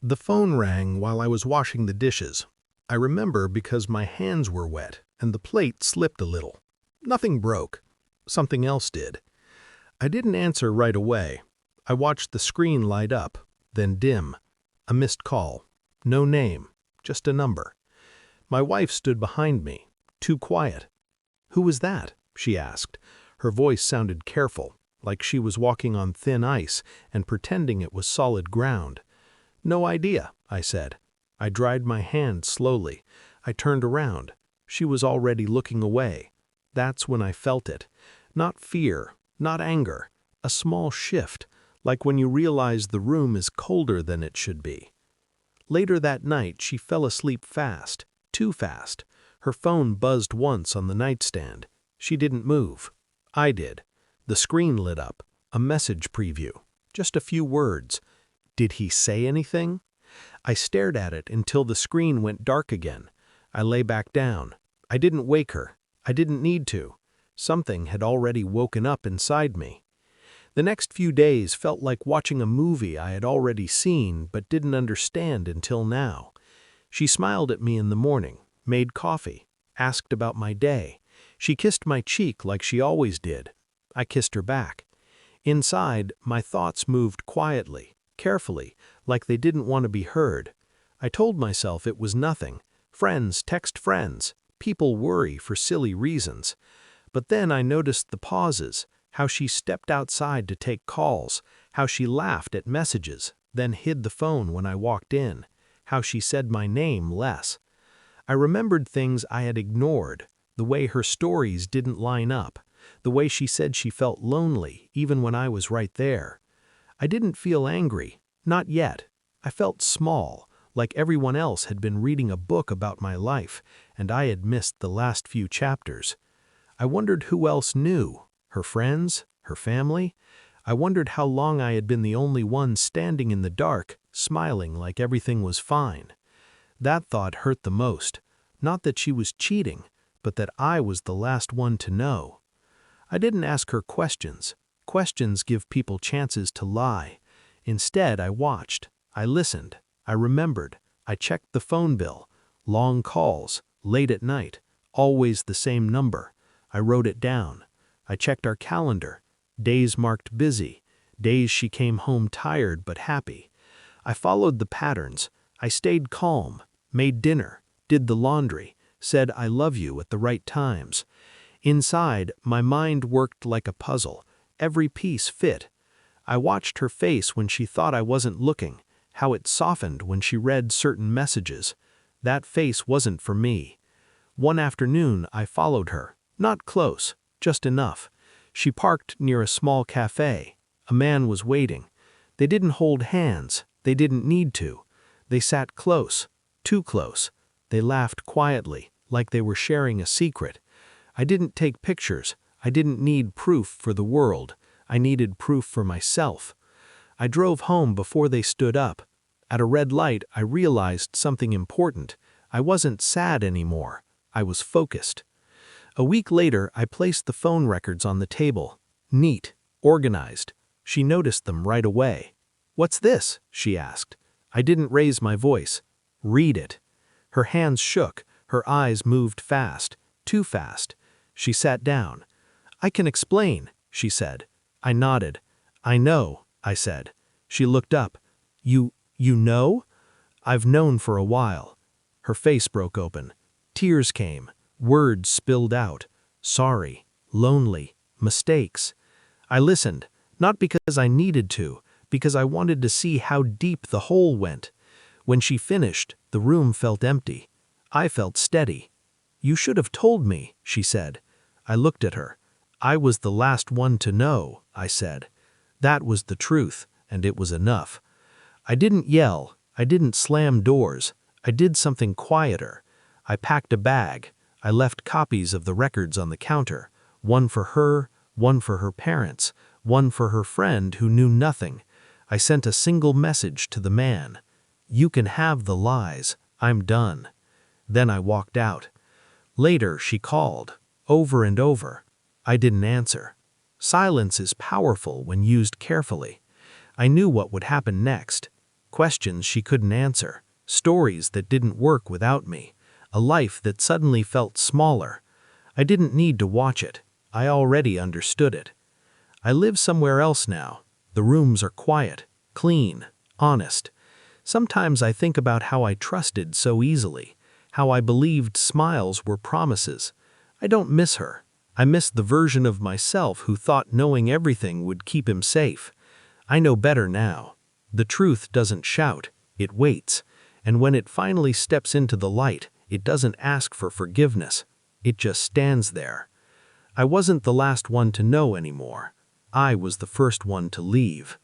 The phone rang while I was washing the dishes. I remember because my hands were wet and the plate slipped a little. Nothing broke. Something else did. I didn't answer right away. I watched the screen light up, then dim. A missed call. No name, just a number. My wife stood behind me, too quiet. "Who was that?" she asked. Her voice sounded careful, like she was walking on thin ice and pretending it was solid ground. "No idea," I said. I dried my hand slowly. I turned around. She was already looking away. That's when I felt it. Not fear, not anger. A small shift, like when you realize the room is colder than it should be. Later that night, she fell asleep fast, too fast. Her phone buzzed once on the nightstand. She didn't move. I did. The screen lit up. A message preview. Just a few words. Did he say anything? I stared at it until the screen went dark again. I lay back down. I didn't wake her. I didn't need to. Something had already woken up inside me. The next few days felt like watching a movie I had already seen but didn't understand until now. She smiled at me in the morning, made coffee, asked about my day. She kissed my cheek like she always did. I kissed her back. Inside, my thoughts moved quietly, carefully, like they didn't want to be heard. I told myself it was nothing. Friends text friends. People worry for silly reasons. But then I noticed the pauses, how she stepped outside to take calls, how she laughed at messages, then hid the phone when I walked in, how she said my name less. I remembered things I had ignored, the way her stories didn't line up, the way she said she felt lonely even when I was right there. I didn't feel angry, not yet. I felt small, like everyone else had been reading a book about my life, and I had missed the last few chapters. I wondered who else knew, her friends, her family. I wondered how long I had been the only one standing in the dark, smiling like everything was fine. That thought hurt the most. Not that she was cheating, but that I was the last one to know. I didn't ask her questions. Questions give people chances to lie. Instead, I watched. I listened. I remembered. I checked the phone bill. Long calls, late at night, always the same number. I wrote it down. I checked our calendar. Days marked busy. Days she came home tired but happy. I followed the patterns. I stayed calm, made dinner, did the laundry, said I love you at the right times. Inside, my mind worked like a puzzle. Every piece fit. I watched her face when she thought I wasn't looking, how it softened when she read certain messages. That face wasn't for me. One afternoon, I followed her. Not close, just enough. She parked near a small cafe. A man was waiting. They didn't hold hands. They didn't need to. They sat close, too close. They laughed quietly, like they were sharing a secret. I didn't take pictures. I didn't need proof for the world. I needed proof for myself. I drove home before they stood up. At a red light, I realized something important. I wasn't sad anymore. I was focused. A week later, I placed the phone records on the table. Neat, organized. She noticed them right away. "What's this?" she asked. I didn't raise my voice. "Read it." Her hands shook. Her eyes moved fast. Too fast. She sat down. "I can explain," she said. I nodded. "I know," I said. She looked up. You know?" "I've known for a while." Her face broke open. Tears came. Words spilled out. Sorry, lonely, mistakes. I listened, not because I needed to, because I wanted to see how deep the hole went. When she finished, the room felt empty. I felt steady. "You should have told me," she said. I looked at her. "I was the last one to know," I said. That was the truth, and it was enough. I didn't yell. I didn't slam doors. I did something quieter. I packed a bag. I left copies of the records on the counter, one for her, one for her parents, one for her friend who knew nothing. I sent a single message to the man. "You can have the lies. I'm done." Then I walked out. Later, she called, over and over. I didn't answer. Silence is powerful when used carefully. I knew what would happen next. questions she couldn't answer, stories that didn't work without me, a life that suddenly felt smaller. I didn't need to watch it. I already understood it. I live somewhere else now. The rooms are quiet, clean, honest. Sometimes I think about how I trusted so easily, how I believed smiles were promises. I don't miss her. I miss the version of myself who thought knowing everything would keep him safe. I know better now. The truth doesn't shout, it waits, and when it finally steps into the light, it doesn't ask for forgiveness. It just stands there. I wasn't the last one to know anymore. I was the first one to leave.